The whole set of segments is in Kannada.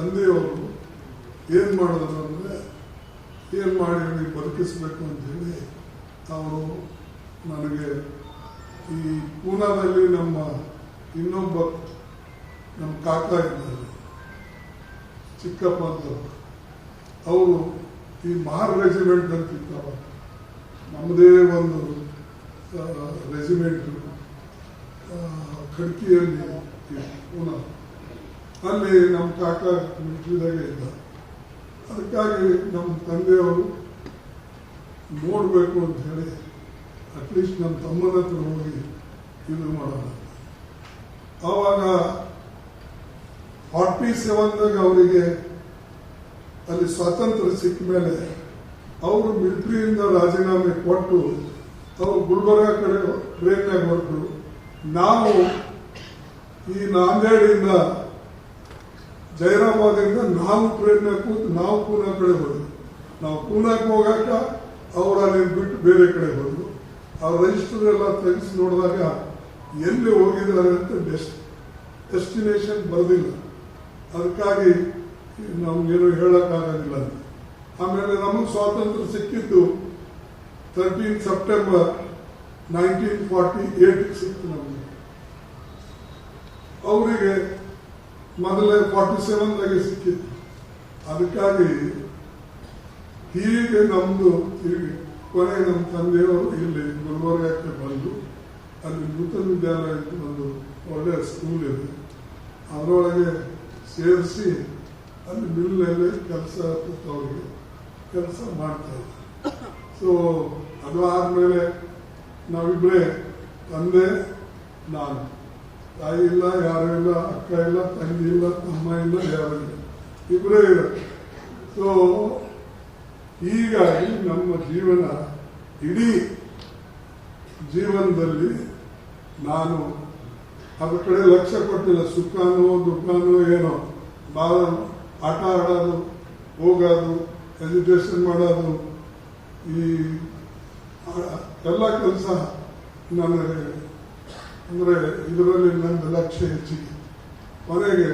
ತಂದೆಯವರು ಏನು ಮಾಡಿದ್ರು ಅಂದರೆ ಏನು ಮಾಡಿ ಬದುಕಿಸ್ಬೇಕು ಅಂತೇಳಿ ಅವರು ನನಗೆ ಈ ಪೂನಾದಲ್ಲಿ ನಮ್ಮ ಇನ್ನೊಬ್ಬ ನಮ್ಮ ಕಾಕ ಇದ್ದಾರೆ ಚಿಕ್ಕಪ್ಪ ಅಂತ ಅವರು ಈ ಮಹಾರ್ ರೆಜಿಮೆಂಟ್ ಅಂತ ಇರ್ತಾವ ನಮ್ಮದೇ ಒಂದು ರೆಜಿಮೆಂಟ್ ಖಡ್ಕಿಯಲ್ಲಿ ಪೂನಾ ಅಲ್ಲಿ ನಮ್ಮ ಕಾಕ ಮಿಲಿಟರಿದಾಗೆ ಇದ್ದ. ಅದಕ್ಕಾಗಿ ನಮ್ಮ ತಂದೆಯವರು ನೋಡಬೇಕು ಅಂತ ಹೇಳಿ ಅಟ್ಲೀಸ್ಟ್ ನಮ್ಮ ತಮ್ಮನ ಹತ್ರ ಹೋಗಿ ಇದು ಮಾಡೋಣ. ಆವಾಗ 47ದಾಗ ಅವರಿಗೆ ಅಲ್ಲಿ ಸ್ವಾತಂತ್ರ್ಯ ಸಿಕ್ಕ ಮೇಲೆ ಅವರು ಮಿಲಿಟರಿಯಿಂದ ರಾಜೀನಾಮೆ ಕೊಟ್ಟು ಅವರು ಗುಲ್ಬರ್ಗ ಕಡೆ ಟ್ರೈನ್ನಾಗ ಹೊರಟರು. ನಾವು ಈ ನಾಂದೇಡಿಂದ ಜೈರಾಬಾದಿಂದ ನಾವು ಟ್ರೈನ್ನಾಗ ಕೂತು ನಾವು ಪೂನಾ ಕಡೆ ಹೋದ್ವಿ. ನಾವು ಪೂನಾಕ್ಕೆ ಹೋಗಾಕ ಅವ್ರು ಅಲ್ಲಿ ಬಿಟ್ಟು ಬೇರೆ ಕಡೆ ಹೋದ್ರು. ಆ ರಿಜಿಸ್ಟರ್ ಎಲ್ಲ ತೆಗೆಸಿ ನೋಡಿದಾಗ ಎಲ್ಲಿ ಹೋಗಿದ್ದಾರೆ ಅಂತ ಡೆಸ್ಟಿನೇಷನ್ ಬರೆದಿಲ್ಲ. ಅದಕ್ಕಾಗಿ ನಮ್ಗೇನು ಹೇಳಕ್ಕಾಗೋದಿಲ್ಲ ಅಂತ. ಆಮೇಲೆ ನಮಗೆ ಸ್ವಾತಂತ್ರ್ಯ ಸಿಕ್ಕಿದ್ದು 13 ಸೆಪ್ಟೆಂಬರ್ 1948 ಸಿಕ್ತು ನಮಗೆ. ಅವರಿಗೆ ಮೊದಲೇ 47ದಾಗೆ ಸಿಕ್ಕಿತ್ತು. ಅದಕ್ಕಾಗಿ ಹೀಗೆ ನಮ್ದು ಕೊನೆ ನಮ್ಮ ತಂದೆಯವರು ಇಲ್ಲಿ ಗುಲ್ಬರ್ಗಕ್ಕೆ ಬಂದು ಅಲ್ಲಿ ನೂತನ ವಿದ್ಯಾಲಯಕ್ಕೆ ಒಂದು ಒಳ್ಳೆಯ ಸ್ಕೂಲ್ ಇದೆ, ಅದರೊಳಗೆ ಸೇರಿಸಿ ಅಲ್ಲಿ ಮಿಲ್ಲಲ್ಲಿ ಅವರಿಗೆ ಕೆಲಸ ಮಾಡ್ತಾ ಇದ್ದೆ. ಸೊ ಅದು ಆದಮೇಲೆ ನಾವಿಬ್ಬರೇ, ತಂದೆ ನಾನು, ತಾಯಿ ಇಲ್ಲ, ಯಾರು ಇಲ್ಲ, ಅಕ್ಕ ಇಲ್ಲ, ತಂಗಿ ಇಲ್ಲ, ತಮ್ಮ ಇಲ್ಲ, ಯಾರು ಇಲ್ಲ, ಇಬ್ಬರೇ ಇಲ್ಲ. ಸೊ ಹೀಗಾಗಿ ನಮ್ಮ ಜೀವನ, ಇಡೀ ಜೀವನದಲ್ಲಿ ನಾನು ಅದ್ರ ಕಡೆ ಲಕ್ಷ್ಯ ಕೊಟ್ಟಿಲ್ಲ. ಸುಖನೋ ದುಃಖನೋ ಏನೋ, ಭಾಳ ಆಟ ಆಡೋದು, ಹೋಗೋದು, ಎಜುಕೇಶನ್ ಮಾಡೋದು, ಈ ಎಲ್ಲ ಕೆಲಸ ನನಗೆ ಅಂದರೆ ಇದರಲ್ಲಿ ನನ್ನ ಲಕ್ಷ್ಯ ಹೆಚ್ಚಿಗೆ. ಕೊನೆಗೆ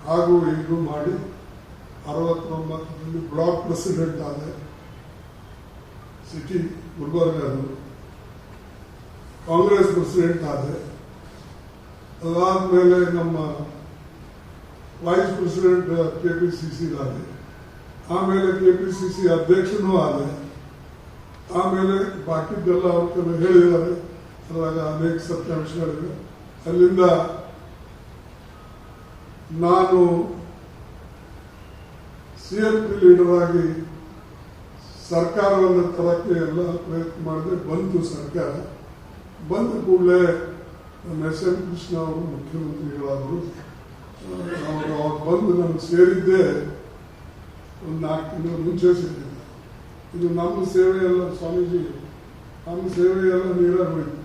ಹಾಗೂ ಹೀಗೂ ಮಾಡಿ 69ರಲ್ಲಿ ಬ್ಲಾಕ್ ಪ್ರೆಸಿಡೆಂಟ್ ಆದೆ, ಸಿಟಿ ಗುಲ್ಬರ್ಗದು. ಕಾಂಗ್ರೆಸ್ ಪ್ರೆಸಿಡೆಂಟ್ ಆದೆ. ಅದಾದ್ಮೇಲೆ ನಮ್ಮ ವೈಸ್ ಪ್ರೆಸಿಡೆಂಟ್ KPCC ಆದೆ. ಆಮೇಲೆ KPCC ಅಧ್ಯಕ್ಷನೂ ಆದೆ. ಆಮೇಲೆ ಬಾಕಿದ್ದೆಲ್ಲ ಅವ್ರ ಕೆಲವು ಹೇಳಿದ್ದಾರೆ, ಅದ್ರಾಗ ಅನೇಕ ಸತ್ಯಾಂಶಗಳಿವೆ. ಅಲ್ಲಿಂದ ನಾನು CLP ಲೀಡರ್ ಆಗಿ ಸರ್ಕಾರವನ್ನು ತರಕ್ಕೆ ಎಲ್ಲ ಪ್ರಯತ್ನ ಮಾಡಿದೆ. ಬಂತು ಸರ್ಕಾರ. ಬಂದ ಕೂಡಲೇ ನಮ್ಮ SM ಕೃಷ್ಣ ಅವರು ಮುಖ್ಯಮಂತ್ರಿಗಳಾದರು. ಅವ್ರು ಬಂದು ನಮ್ಗೆ ಸೇರಿದ್ದೆ ಒಂದು 4 ತಿಂಗಳು ಮುಂಚೆ ಸೇರಿದ್ದೆ. ಇದು ನಮ್ಮ ಸೇವೆ ಎಲ್ಲ ಸ್ವಾಮೀಜಿ, ನಮ್ಮ ಸೇವೆ ಎಲ್ಲ ನೀರಾಗಿ ಹೋಯ್ತು.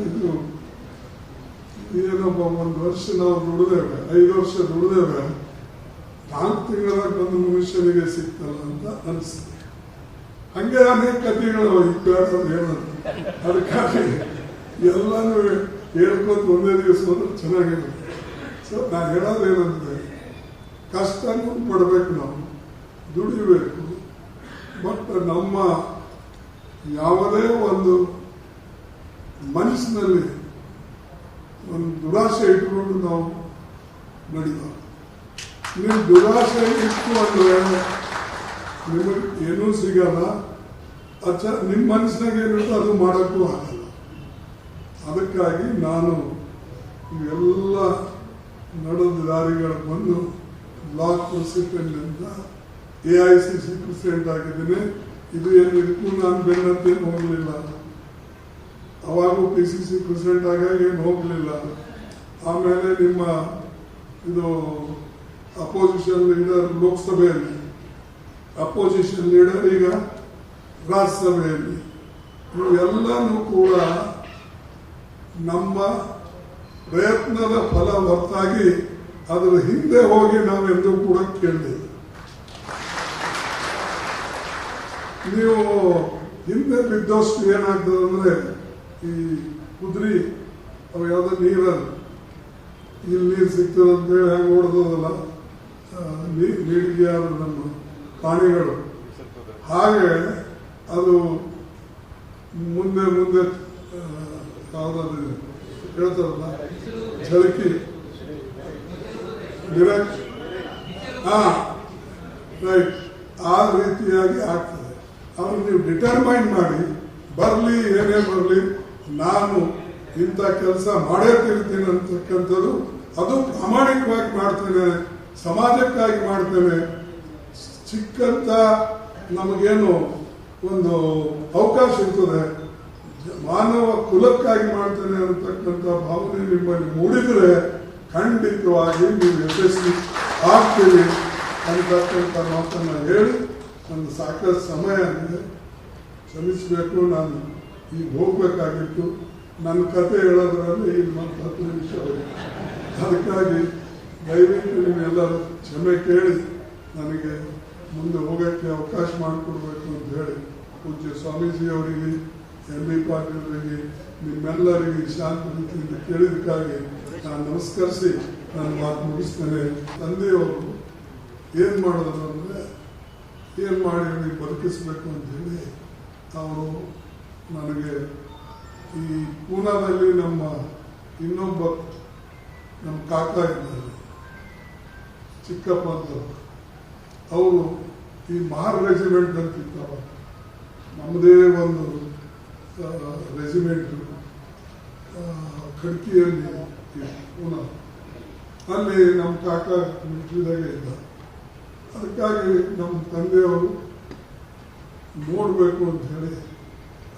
ಇದು ಏನಪ್ಪ, 1 ವರ್ಷ ನಾವು ದುಡಿದೇವೆ, 5 ವರ್ಷ ದುಡಿದೇವೆ, 4 ತಿಂಗಳಾಗ ಒಂದು ಮನುಷ್ಯನಿಗೆ ಸಿಗ್ತಲ್ಲ ಅಂತ ಅನಿಸ್ತದೆ. ಹಂಗೆ ಅನೇಕ ಕಥೆಗಳು ಹೇಳೋದು. ಅದಕ್ಕಾಗಿ ಎಲ್ಲಾನು ಹೇಳ್ಕೊತ ಒಂದೇ ದಿವಸ ಹೋದ್ರೆ ಚೆನ್ನಾಗಿರುತ್ತೆ. ಸೊ ನಾನು ಹೇಳೋದೇನಂದ್ರೆ, ಕಷ್ಟನೂ ಪಡಬೇಕು, ನಾವು ದುಡಿಬೇಕು. ಬಟ್ ನಮ್ಮ ಯಾವುದೇ ಒಂದು ಮನಸ್ಸಿನಲ್ಲಿ ಒಂದು ದುರಾಸೆ ಇಟ್ಕೊಂಡು ನಾವು ನಡೀಬಾರ್ದು. ನೀವು ದುರಾಸೆ ಇಟ್ಟು ಅಂದ್ರೆ ನಿಮಗೆ ಏನೂ ಸಿಗಲ್ಲ. ನಿಮ್ಮ ಮನಸ್ಸಿನಾಗ ಏನಿರ್ತೋ ಅದು ಮಾಡೋಕ್ಕೂ ಆಗಲ್ಲ. ಅದಕ್ಕಾಗಿ ನಾನು ಇವೆಲ್ಲ ನಡೆದ ದಾರಿಗಳು ಬಂದು ಬ್ಲಾಕ್ ಪ್ರೆಸಿಡೆಂಟ್ AICC ಪ್ರೆಸಿಡೆಂಟ್ ಆಗಿದ್ದೀನಿ. ಇದು ಇದಕ್ಕೂ ನಾನು ಬೆನ್ನತ್ತೇನು ಹೋಗಲಿಲ್ಲ. ಅವಾಗೂ PCC ಪ್ರೆಸಿಡೆಂಟ್ ಆಗಾಗ ಏನು ಹೋಗಲಿಲ್ಲ. ಆಮೇಲೆ ನಿಮ್ಮ ಇದು ಅಪೋಸಿಷನ್ ಲೀಡರ್ ಲೋಕಸಭೆಯಲ್ಲಿ, ಅಪೋಸಿಷನ್ ಲೀಡರ್ ಈಗ ರಾಜ್ಯಸಭೆಯಲ್ಲಿ, ಇವೆಲ್ಲನೂ ಕೂಡ ನಮ್ಮ ಪ್ರಯತ್ನದ ಫಲ ಹೊರತಾಗಿ ಅದರ ಹಿಂದೆ ಹೋಗಿ ನಾವೆಂದೂ ಕೂಡ ಕೇಳಲಿಲ್ಲ. ನೀವು ಹಿಂದೆ ಬಿದ್ದಷ್ಟು ಏನಾಗ್ತದೆ ಅಂದ್ರೆ, ಈ ಕುದುರೆ ಅವು ಯಾವುದೋ ನೀರಲ್ಲಿ ಇಲ್ಲಿ ನೀರು ಸಿಗ್ತದೆ ಅಂತೇಳಿ ಹೆಂಗೆ ಓಡ್ತದಲ್ಲ ನೀರಿಗೆ ಯಾರು ನಮ್ಮ ಪ್ರಾಣಿಗಳು ಹಾಗೆ ಅದು ಮುಂದೆ ಮುಂದೆ ಯಾವುದಾದ್ರು ಹೇಳ್ತಾರಲ್ಲ ಝಳಕಿ ರೈಟ್ ಆ ರೀತಿಯಾಗಿ ಆಗ್ತದೆ. ಅವ್ರು ನೀವು ಡಿಟರ್ಮೈನ್ ಮಾಡಿ ಬರಲಿ ಏನೇ ಬರಲಿ ನಾನು ಇಂಥ ಕೆಲಸ ಮಾಡೇ ತಿರ್ತೀನಿ ಅಂತಕ್ಕಂಥದ್ದು ಅದು ಪ್ರಾಮಾಣಿಕವಾಗಿ ಮಾಡ್ತೇನೆ, ಸಮಾಜಕ್ಕಾಗಿ ಮಾಡ್ತೇನೆ, ಚಿಕ್ಕಂತ ನಮಗೇನು ಒಂದು ಅವಕಾಶ ಇರ್ತದೆ ಮಾನವ ಕುಲಕ್ಕಾಗಿ ಮಾಡ್ತೇನೆ ಅಂತಕ್ಕಂಥ ಭಾವನೆ ನಿಮ್ಮಲ್ಲಿ ಮೂಡಿದರೆ ಖಂಡಿತವಾಗಿ ನೀವು ಯಶಸ್ವಿ ಆಗ್ತೀವಿ ಅಂತಕ್ಕಂಥ ಮಾತನ್ನ ಹೇಳಿ ನನ್ನ ಸಾಕಷ್ಟು ಸಮಯ ಆಗಿದೆ, ಕ್ಷಮಿಸಬೇಕು. ನಾನು ಈಗ ಹೋಗ್ಬೇಕಾಗಿತ್ತು. ನನ್ನ ಕತೆ ಹೇಳೋದ್ರಲ್ಲಿ ಈಗ ಮತ್ತೆ 10 ನಿಮಿಷ ಅದಕ್ಕಾಗಿ ದಯವಿಟ್ಟು ನೀವೆಲ್ಲರೂ ಕ್ಷಮೆ ಕೇಳಿ ನನಗೆ ಮುಂದೆ ಹೋಗೋಕ್ಕೆ ಅವಕಾಶ ಮಾಡಿಕೊಡ್ಬೇಕು ಅಂತ ಹೇಳಿ ಪೂಜ್ಯ ಸ್ವಾಮೀಜಿಯವರಿಗೆ, ಎಂ.ಬಿ. ಪಾಟೀಲರಿಗೆ, ನಿಮ್ಮೆಲ್ಲರಿಗೆ ಶಾಂತ ರೀತಿಯಿಂದ ಕೇಳಿದಕ್ಕಾಗಿ ನಾನು ನಮಸ್ಕರಿಸಿ ನಾನು ಮಾತು ಮುಗಿಸ್ತೇನೆ. ತಂದೆಯವರು ಏನು ಮಾಡಿದ್ರು ಅಂದರೆ ಏನು ಮಾಡಿ ನನಗೆ ಬದುಕಿಸ್ಬೇಕು ಅಂತ ಹೇಳಿ ಅವರು ನನಗೆ ಈ ಪೂನಾದಲ್ಲಿ ನಮ್ಮ ಇನ್ನೊಬ್ಬ ನಮ್ಮ ಕಾಕ ಇದ್ದಾರೆ ಚಿಕ್ಕಪ್ಪ ಅಂತ, ಅವರು ಈ ಮಹಾರ್ ರೆಜಿಮೆಂಟ್ ಅಂತಿತ್ತವ, ನಮ್ಮದೇ ಒಂದು ರೆಜಿಮೆಂಟ್ ಖಡ್ಕಿಯಲ್ಲಿ ಪೂನಾ, ಅಲ್ಲಿ ನಮ್ಮ ಕಾಕ ಮಿಲಿಟರಿದಾಗೆ ಇದ್ದ. ಅದಕ್ಕಾಗಿ ನಮ್ಮ ತಂದೆಯವರು ನೋಡಬೇಕು ಅಂತ ಹೇಳಿ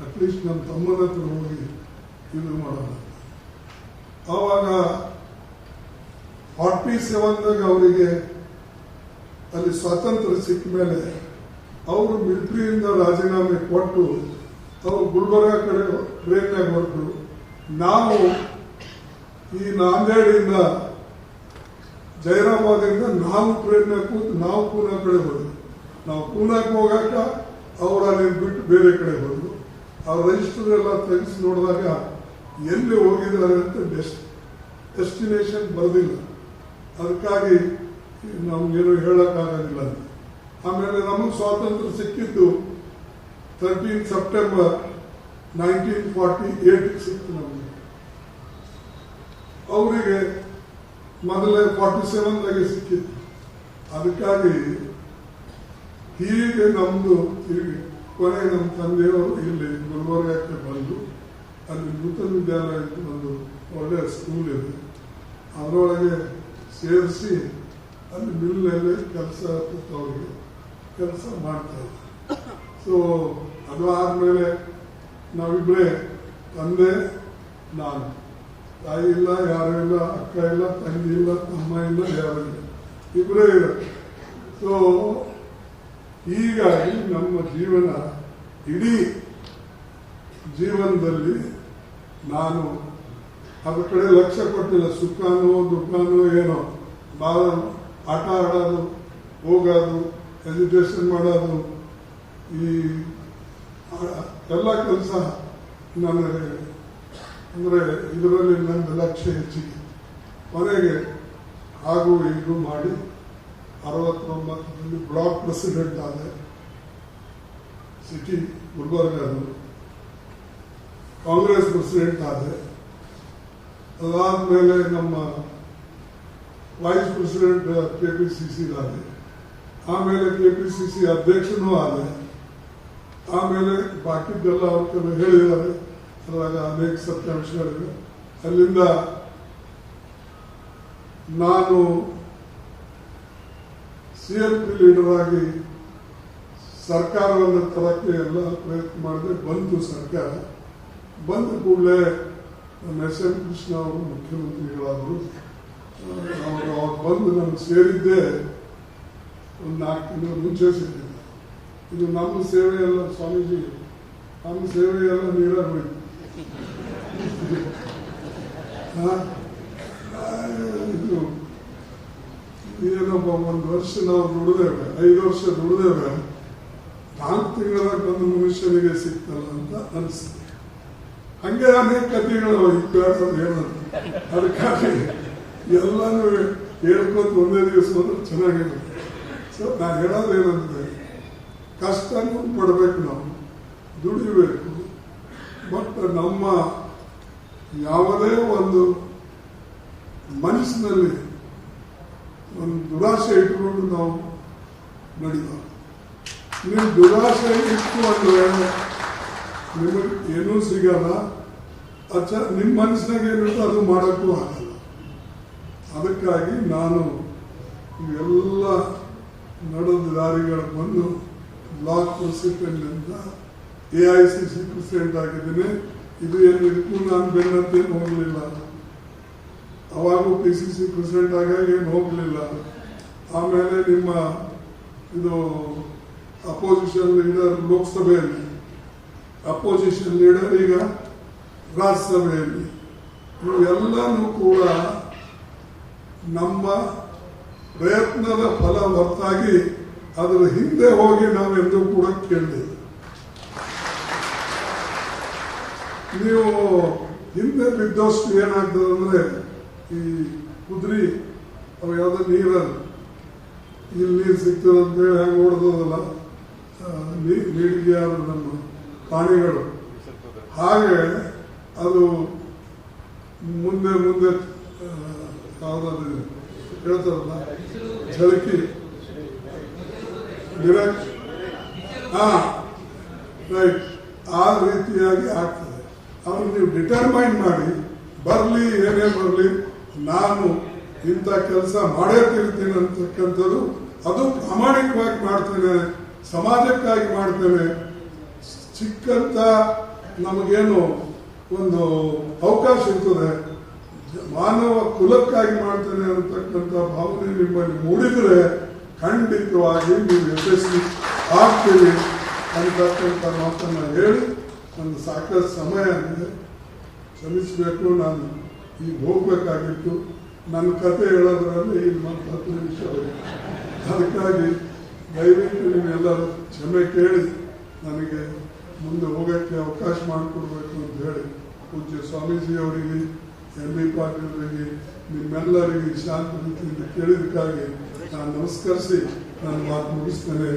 ಅಟ್ಲೀಸ್ಟ್ ನಮ್ಮ ತಮ್ಮನ ಹತ್ರ ಹೋಗಿ ಇದು ಮಾಡೋಣ. ಆವಾಗ 47ದಾಗ ಅವರಿಗೆ ಅಲ್ಲಿ ಸ್ವಾತಂತ್ರ್ಯ ಸಿಕ್ಕ ಮೇಲೆ ಅವರು ಮಿಲಿಟರಿಯಿಂದ ರಾಜೀನಾಮೆ ಕೊಟ್ಟು ಅವರು ಗುಲ್ಬರ್ಗ ಕಡೆ ಟ್ರೈನ್ನಾಗ ಹೊರಟು, ನಾವು ಈ ನಾಂದೇಡಿಂದ ಜೈರಾಬಾದಿಂದ ನಾವು ಟ್ರೈನ್ನಾಗ ಕೂತು ನಾವು ಪೂನಾ ಕಡೆ ಹೋದ್ವಿ. ನಾವು ಪೂನಾಕ್ಕೆ ಹೋಗಾಕ ಅವ್ರು ಅಲ್ಲಿ ಬಿಟ್ಟು ಬೇರೆ ಕಡೆ ಹೋದ್ರು. ಅವ್ರ ರಿಜಿಸ್ಟರ್ ಎಲ್ಲ ತೆಗೆಸಿ ನೋಡಿದಾಗ ಎಲ್ಲಿ ಹೋಗಿದ್ದಾರೆ ಅಂತ ಡೆಸ್ಟಿನೇಷನ್ ಬರೆದಿಲ್ಲ. ಅದಕ್ಕಾಗಿ ನಮ್ಗೇನು ಹೇಳಕ್ಕಾಗೋದಿಲ್ಲ. ಆಮೇಲೆ ನಮಗೆ ಸ್ವಾತಂತ್ರ್ಯ ಸಿಕ್ಕಿದ್ದು 13 ಸೆಪ್ಟೆಂಬರ್ 1948 ಸಿಕ್ತು ನಮಗೆ. ಅವರಿಗೆ ಮೊದಲೇ 47ದಾಗೆ ಸಿಕ್ಕಿತ್ತು. ಅದಕ್ಕಾಗಿ ಹೀಗೆ ನಮ್ದು ತಿರುಗಿ ಕೊನೆ ನಮ್ಮ ತಂದೆಯವರು ಇಲ್ಲಿ ಗುಲ್ಬರ್ಗಕ್ಕೆ ಬಂದು ಅಲ್ಲಿ ನೂತನ ವಿದ್ಯಾಲಯ ಒಂದು ಒಳ್ಳೆಯ ಸ್ಕೂಲ್ ಇದೆ, ಅದರೊಳಗೆ ಸೇರಿಸಿ ಅಲ್ಲಿ ಮಿಲ್ನಲ್ಲಿ ಕೆಲಸ ಅವ್ರಿಗೆ ಕೆಲಸ ಮಾಡ್ತಾ ಇದ್ದೆ. ಸೊ ಅದು ಆದಮೇಲೆ ನಾವಿಬ್ಬರೇ, ತಂದೆ ನಾನು, ತಾಯಿ ಇಲ್ಲ, ಯಾರು ಇಲ್ಲ, ಅಕ್ಕ ಇಲ್ಲ, ತಂಗಿ ಇಲ್ಲ, ತಮ್ಮ ಇಲ್ಲ, ಯಾರು ಇಲ್ಲ, ಇಬ್ಬರೇ ಇಲ್ಲ. ಸೊ ಹೀಗಾಗಿ ನಮ್ಮ ಜೀವನ, ಇಡೀ ಜೀವನದಲ್ಲಿ ನಾನು ಅದ್ರ ಕಡೆ ಲಕ್ಷ್ಯ ಕೊಟ್ಟಿಲ್ಲ. ಸುಖನೋ ದುಃಖನೋ ಏನೋ, ಭಾಳ ಆಟ ಆಡೋದು, ಹೋಗೋದು, ಎಜುಕೇಶನ್ ಮಾಡೋದು, ಈ ಎಲ್ಲ ಕೆಲಸ ನನಗೆ ಅಂದರೆ ಇದರಲ್ಲಿ ನನ್ನ ಲಕ್ಷ್ಯ ಹೆಚ್ಚಿಗೆ. ಕೊನೆಗೆ ಹಾಗೂ ಹೀಗೂ ಮಾಡಿ 69ರಲ್ಲಿ ಬ್ಲಾಕ್ ಪ್ರೆಸಿಡೆಂಟ್ ಆದೆ, ಸಿಟಿ ಗುಲ್ಬರ್ಗದು ಕಾಂಗ್ರೆಸ್ ಪ್ರೆಸಿಡೆಂಟ್ ಆದೆ. ಅದಾದ್ಮೇಲೆ ನಮ್ಮ ವೈಸ್ ಪ್ರೆಸಿಡೆಂಟ್ ಕೆಪಿಸಿಸಿ ಆದೆ, ಆಮೇಲೆ ಕೆಪಿಸಿಸಿ ಅಧ್ಯಕ್ಷನೂ ಆದೆ. ಆಮೇಲೆ ಬಾಕಿದ್ದೆಲ್ಲ ಅವ್ರ ಕೆಲವು ಹೇಳಿದ್ದಾರೆ, ಅದ್ರಾಗ ಅನೇಕ ಸತ್ಯಾಂಶಗಳಿವೆ. ಅಲ್ಲಿಂದ ನಾನು CLP ಲೀಡರ್ ಆಗಿ ಸರ್ಕಾರವನ್ನು ತರಕ್ಕೆ ಎಲ್ಲ ಪ್ರಯತ್ನ ಮಾಡಿದೆ. ಬಂತು ಸರ್ಕಾರ. ಬಂದ ಕೂಡಲೇ ಎಸ್.ಎಂ. ಕೃಷ್ಣ ಅವರು ಮುಖ್ಯಮಂತ್ರಿಗಳಾದರು. ಅವ್ರು ಬಂದು ನಮ್ಗೆ ಸೇರಿದ್ದೇ ಒಂದು 4 ತಿಂಗಳ ಮುಂಚೆ ಸಿಕ್ಕಿದೆ. ಇದು ನಮ್ಮ ಸೇವೆ ಎಲ್ಲ ಸ್ವಾಮೀಜಿ, ನಮ್ಮ ಸೇವೆ ಎಲ್ಲ ನೀರಾಗಿ ಹೋಯ್ತು. ಇದು ಏನೊಬ್ಬ 1 ವರ್ಷ ನಾವು ದುಡಿದೇವೆ, 5 ವರ್ಷ ದುಡಿದೇವೆ, 4 ತಿಂಗಳ ಒಂದು ಮನುಷ್ಯನಿಗೆ ಸಿಕ್ತಲ್ಲ ಅಂತ ಅನಿಸ್ತದೆ. ಹಂಗೆ ಅನೇಕ ಕಥೆಗಳು ಇತ್ತು ಹೇಳೋದು. ಅದಕ್ಕಾಗಿ ಎಲ್ಲಾನು ಹೇಳ್ಕೊತ ಒಂದೇ ದಿವಸ ಹೋದ್ರೆ ಚೆನ್ನಾಗಿರುತ್ತೆ. ಸೊ ನಾನು ಹೇಳೋದೇನಂದ್ರೆ ಕಷ್ಟನೂ ಪಡಬೇಕು, ನಾವು ದುಡಿಬೇಕು. ಬಟ್ ನಮ್ಮ ಯಾವುದೇ ಒಂದು ಮನಸ್ಸಿನಲ್ಲಿ ಒಂದು ದುರಾಶೆ ಇಟ್ಕೊಂಡು ನಾವು ನಡೀಬಾರ್ದು. ನೀವು ದುರಾಶೆ ಇಟ್ಟು ಅಂದ್ರೆ ನಿಮಗೆ ಏನೂ ಸಿಗಲ್ಲ. ನಿಮ್ಮ ಮನಸ್ಸಿನಾಗ ಏನಿರ್ತೋ ಅದು ಮಾಡೋಕ್ಕೂ ಆಗಲ್ಲ. ಅದಕ್ಕಾಗಿ ನಾನು ಇವೆಲ್ಲ ನಡೆದ ದಾರಿಗಳು ಬಂದು ಬ್ಲಾಕ್ ಪ್ರೆಸಿಡೆಂಟ್ ಅಂತ AICC ಪ್ರೆಸಿಡೆಂಟ್ ಆಗಿದ್ದೀನಿ. ಇದು ಏನು ಇದಕ್ಕೂ ನಾನು ಬೆನ್ನತ್ತೇನು ಹೋಗಲಿಲ್ಲ. ಅವಾಗೂ PCC ಪ್ರೆಸಿಡೆಂಟ್ ಆಗಾಗಿ ಏನು ಹೋಗಲಿಲ್ಲ. ಆಮೇಲೆ ನಿಮ್ಮ ಇದು ಅಪೋಸಿಷನ್ ಲೀಡರ್ ಲೋಕಸಭೆಯಲ್ಲಿ, ಅಪೋಸಿಷನ್ ಲೀಡರ್ ಈಗ ರಾಜ್ಯಸಭೆಯಲ್ಲಿ, ಇವೆಲ್ಲನೂ ಕೂಡ ನಮ್ಮ ಪ್ರಯತ್ನದ ಫಲ ಹೊರತಾಗಿ ಅದರ ಹಿಂದೆ ಹೋಗಿ ನಾವೆಂದೂ ಕೂಡ ಕೇಳಲಿಲ್ಲ. ನೀವು ಹಿಂದೆ ಬಿದ್ದಷ್ಟು ಏನಾಗ್ತದೆ ಅಂದ್ರೆ ಈ ಕುದುರೆ ಅವು ಯಾವ್ದು ನೀರಲ್ಲಿ ಇಲ್ಲಿ ನೀರು ಸಿಗ್ತದೆ ಅಂತೇಳಿ ಹೆಂಗೆ ಓಡ್ದಲ್ಲ ನೀರಿಗೆ ಯಾರು ನಮ್ಮ ಪ್ರಾಣಿಗಳು, ಹಾಗೆ ಅದು ಮುಂದೆ ಮುಂದೆ ಯಾವ್ದಾದ್ರು ಹೇಳ್ತಾರಲ್ಲ ಝಳಕಿ ರೈಟ್, ಆ ರೀತಿಯಾಗಿ ಆಗ್ತದೆ. ಅವ್ರು ನೀವು ಡಿಟರ್ಮೈನ್ ಮಾಡಿ ಬರಲಿ ಏನೇ ಬರಲಿ ನಾನು ಇಂಥ ಕೆಲಸ ಮಾಡೇ ತಿರ್ತೀನಿ ಅಂತಕ್ಕಂಥದ್ದು, ಅದು ಪ್ರಾಮಾಣಿಕವಾಗಿ ಮಾಡ್ತೇನೆ, ಸಮಾಜಕ್ಕಾಗಿ ಮಾಡ್ತೇನೆ, ಚಿಕ್ಕಂತ ನಮಗೇನು ಒಂದು ಅವಕಾಶ ಇರ್ತದೆ, ಮಾನವ ಕುಲಕ್ಕಾಗಿ ಮಾಡ್ತೇನೆ ಅಂತಕ್ಕಂಥ ಭಾವನೆ ನಿಮ್ಮಲ್ಲಿ ಮೂಡಿದರೆ ಖಂಡಿತವಾಗಿ ನೀವು ಯಶಸ್ವಿ ಆಗ್ತೀವಿ ಅಂತಕ್ಕಂಥ ಮಾತನ್ನು ಹೇಳಿ ಒಂದು ಸಾಕಷ್ಟು ಸಮಯ ಆಗಿದೆ, ಕ್ಷಮಿಸಬೇಕು. ನಾನು ಈಗ ಹೋಗ್ಬೇಕಾಗಿತ್ತು. ನನ್ನ ಕತೆ ಹೇಳೋದ್ರಲ್ಲಿ ಈಗ ಮತ್ತೆ 10 ನಿಮಿಷ ಹೋಗಿ, ಅದಕ್ಕಾಗಿ ದಯವಿಟ್ಟು ನೀವೆಲ್ಲರೂ ಕ್ಷಮೆ ಕೇಳಿ ನನಗೆ ಮುಂದೆ ಹೋಗೋಕ್ಕೆ ಅವಕಾಶ ಮಾಡಿಕೊಡ್ಬೇಕು ಅಂತ ಹೇಳಿ ಪೂಜ್ಯ ಸ್ವಾಮೀಜಿ ಅವರಿಗೆ, MB ಪಾಟೀಲರಿಗೆ, ನಿಮ್ಮೆಲ್ಲರಿಗೆ ಶಾಂತ ರೀತಿಯಿಂದ ಕೇಳಿದಕ್ಕಾಗಿ ನಾನು ನಮಸ್ಕರಿಸಿ ನಾನು ಮಾತು ಮುಗಿಸ್ತೇನೆ.